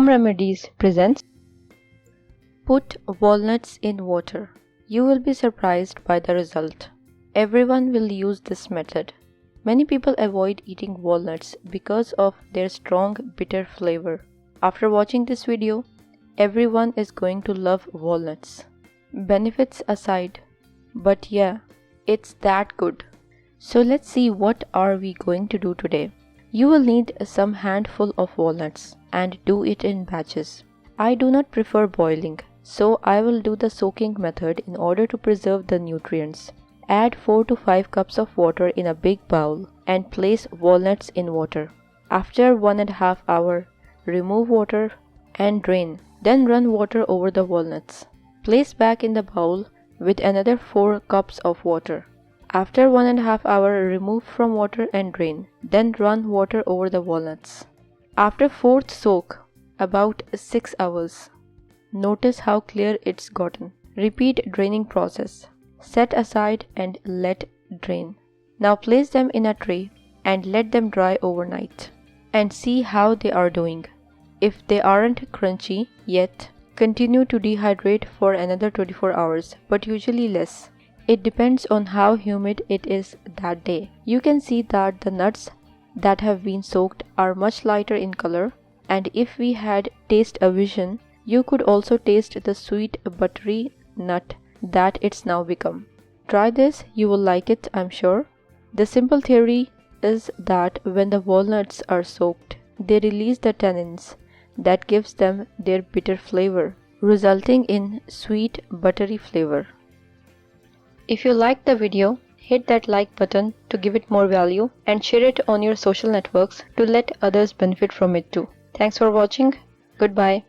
Home Remedies presents Put walnuts in water. You will be surprised by the result. Everyone will use this method. Many people avoid eating walnuts because of their strong bitter flavor. After watching this video, everyone is going to love walnuts. Benefits aside, but yeah, it's that good. So let's see what are we going to do today. You will need some handful of walnuts and do it in batches. I do not prefer boiling, so I will do the soaking method in order to preserve the nutrients. Add 4 to 5 cups of water in a big bowl and place walnuts in water. After 1.5 hours, remove water and drain. Then run water over the walnuts. Place back in the bowl with another 4 cups of water. After 1.5 hours, remove from water and drain. Then run water over the walnuts. After 4th soak, about 6 hours. Notice how clear it's gotten. Repeat draining process. Set aside and let drain. Now place them in a tray and let them dry overnight. And see how they are doing. If they aren't crunchy yet, continue to dehydrate for another 24 hours, but usually less. It depends on how humid it is that day. You can see that the nuts that have been soaked are much lighter in color, and if we had taste a vision, you could also taste the sweet buttery nut that it's now become. Try this, you will like it, I'm sure. The simple theory is that when the walnuts are soaked, they release the tannins that gives them their bitter flavor, resulting in sweet buttery flavor. If you liked the video, hit that like button to give it more value and share it on your social networks to let others benefit from it too. Thanks for watching. Goodbye.